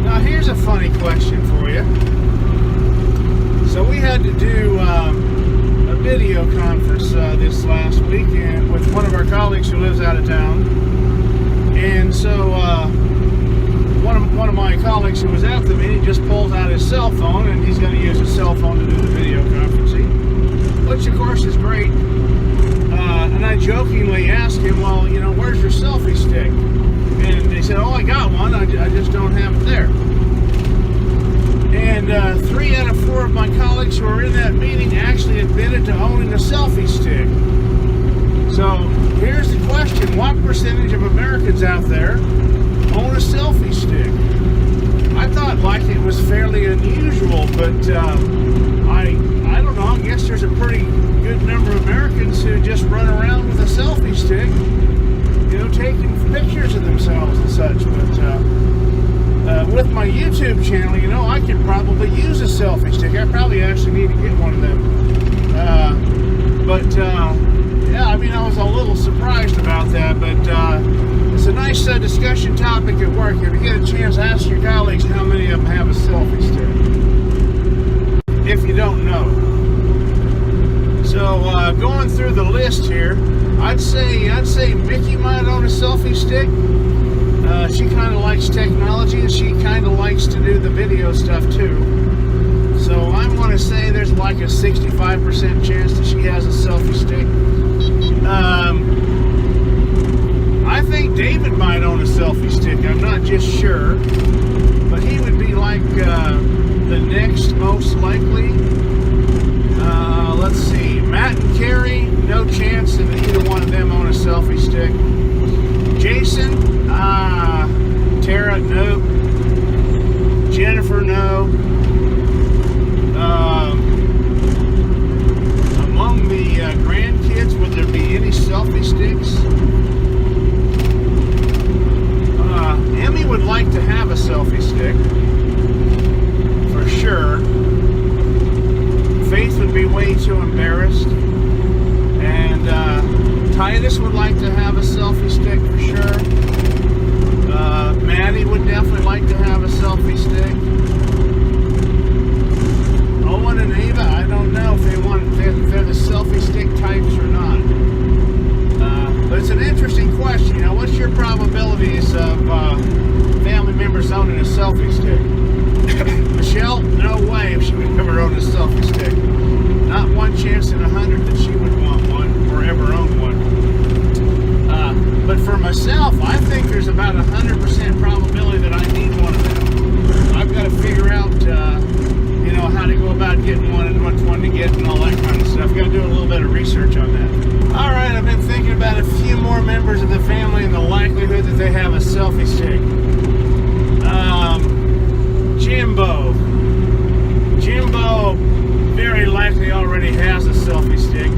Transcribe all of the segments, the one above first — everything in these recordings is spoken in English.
Now here's a funny question for you. So we had to do a video conference this last weekend with one of our colleagues who lives out of town. And so one of my colleagues who was at the meeting just pulls out his cell phone, and he's going to use his cell phone to do the video conferencing, which of course is great. And I jokingly asked him, well, you know, where's your selfie stick? And he said, oh, I got one, I just don't have it there. And 3 out of 4 of my colleagues who were in that meeting actually admitted to owning a selfie stick. So here's the question: what percentage of Americans out there own a selfie stick? I thought like it was fairly unusual, but I don't know. I guess there's a pretty good number of Americans who just run around with a selfie stick, you know, taking pictures of themselves and such. But with my YouTube channel, you know, I could probably use a selfie stick. I probably actually need to get one of them. Yeah, I mean, I was a little surprised about that, but it's a nice discussion topic at work. If you get a chance, ask your colleagues how many of them have a selfie stick, if you don't know. So going through the list here, I'd say Mickey might own a selfie stick. She kind of likes technology, and she kind of likes to do the video stuff too. So I'm going to say there's like a 65% chance that she has a selfie stick. I think David might own a selfie stick. I'm not just sure, but he would be like the next most likely. Let's see, Matt and Carrie, no chance that either one of them own a selfie stick. Jason, Tara, no. Jennifer, no. Among the grandkids, would there be any selfie sticks? Emmy would like to have a selfie stick, for sure. Faith would be way too embarrassed. And Titus would like to have a selfie stick, for sure. Maddie would definitely like to have a selfie stick. Owen and Ava, I don't know if they're the selfie stick types or not. But it's an interesting question. You know, what's your probabilities of family members owning a selfie stick? Michelle, no way if she would ever own a selfie stick. Not one chance in 100 that she would want one or ever own one. But for myself, I think there's about 100% probability that I need one of them. I've got to figure out, you know, how to go about getting one and which one to get and all that kind of stuff. Got to do a little bit of research on that. All right, I've been thinking about a few more members of the family and the likelihood that they have a selfie stick. Jimbo. Jimbo very likely already has a selfie stick.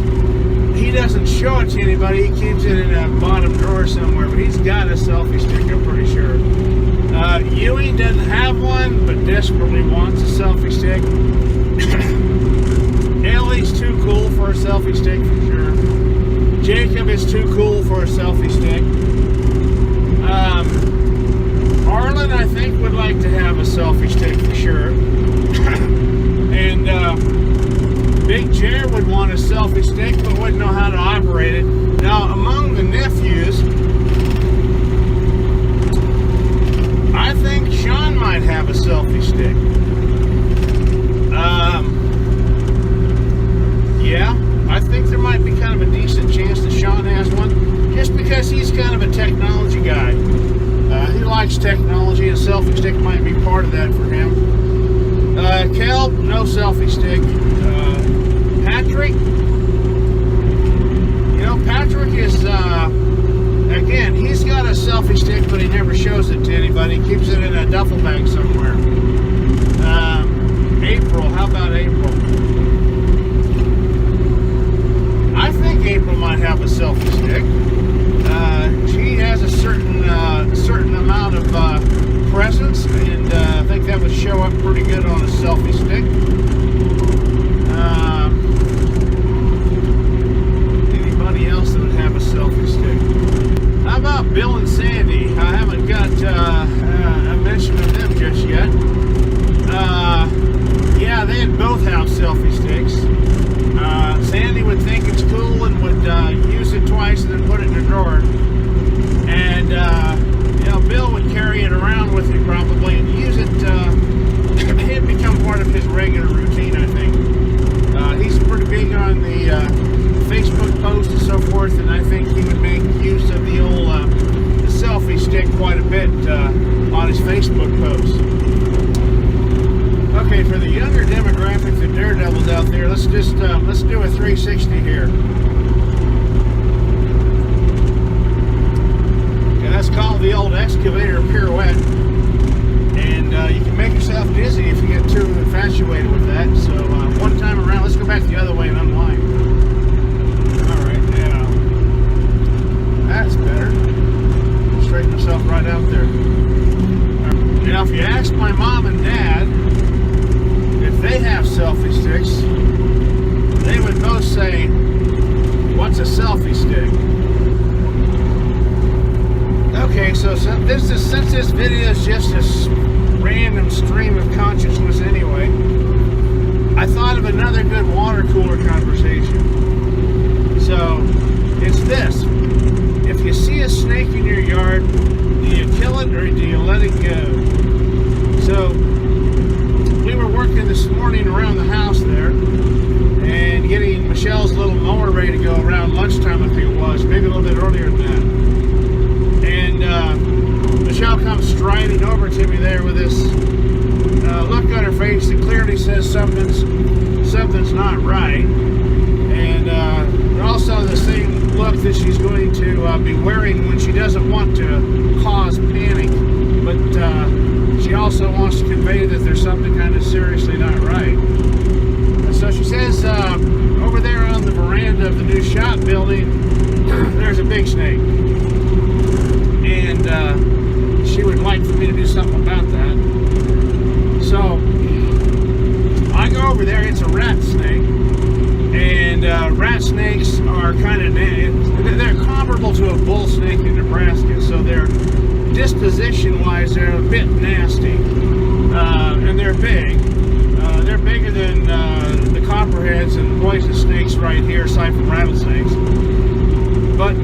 He doesn't show it to anybody. He keeps it in a bottom drawer somewhere, but he's got a selfie stick, I'm pretty sure. Ewing doesn't have one, but desperately wants a selfie stick. Ellie's too cool for a selfie stick, for sure. Jacob is too cool for a selfie stick. Arlen, I think, would like to have a selfie stick, for sure. And Big Jer would want a selfie stick, but wouldn't know how to operate it. Now, among the nephews, I think Sean might have a selfie stick. Yeah, I think there might be kind of a decent chance that Sean has one, just because he's kind of a technology guy. He likes technology, and a selfie stick might be part of that for him. Kel, no selfie stick. Patrick, you know, Patrick is, again, he's got a selfie stick, but he never shows it to anybody. He keeps it in a duffel bag somewhere. April, how about April? I think April might have a selfie stick. She has a certain amount of presence, and I think that would show up pretty good on a selfie stick. Anybody else that would have a selfie stick? How about Bill and Sandy? I haven't got a mention of them just yet. and both have selfie sticks. Sandy would think it's cool and would use it twice and then put it in her drawer. And Bill would carry it around with him probably and use it. It had become part of his regular routine, I think. He's pretty big on the Facebook posts and so forth, and I think he would make use of the old the selfie stick quite a bit on his Facebook posts. Okay, for the younger demographic, the daredevils out there, let's do a 360 here. And that's called the old excavator pirouette. And you can make yourself dizzy if you get too infatuated with that. So one time around, let's go back the other way and unwind. All right, yeah. That's better. Straighten myself right out there. Now, if you ask my mom and dad if they have selfie sticks, they would both say, "What's a selfie stick?" Okay, so since this video is just a random stream of consciousness anyway, I thought of another good water cooler conversation. So, it's this. If you see a snake in your yard, do you kill it or do you let it go? So, we were working this morning around the house there and getting Michelle's little mower ready to go around lunchtime, I think it was, maybe a little bit earlier than that. And Michelle comes striding over to me there with this look on her face that clearly says something's not right. And also the same look that she's going to be wearing when she doesn't want to cause panic, but she also wants to convey that there's something kind of seriously not right. So she says, over there on the veranda of the new shop building, there's a big snake. And she would like for me to do something about that. So I go over there. It's a rat snake. And rat snakes are kind of, they're comparable to a bull snake in Nebraska. So they're, disposition-wise, they're a bit nasty. And they're big. They're bigger than the copperheads and poison snakes right here, aside from rattlesnakes. But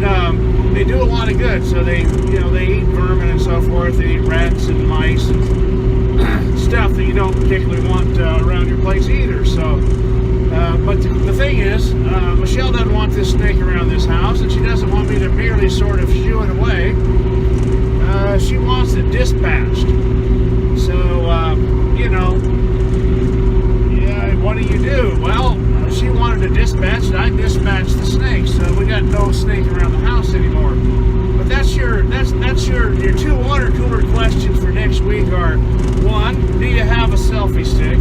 they do a lot of good. So they eat vermin and so forth. They eat rats and mice and stuff that you don't particularly want around your place either. So, but the thing is, Michelle doesn't want this snake around this house, and she doesn't want me to merely sort of shoo it away. She wants it dispatched. So, what do? Well, she wanted to dispatch it. I dispatched the snake, so we got no snake around the house anymore. But that's your two water cooler questions for next week are: one, do you have a selfie stick?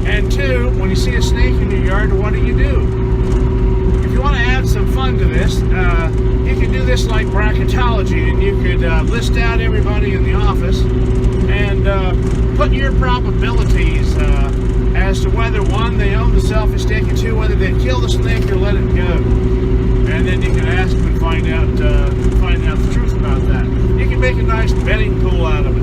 And two, when you see a snake in your yard, what do you do? If you want to add some fun to this, you can do this like Bracketology, and you could list out everybody in the office and put your probabilities as to whether, one, they own the selfie stick, and two, whether they kill the snake or let it go. And then you can ask them and find out the truth about that. You can make a nice betting pool out of it.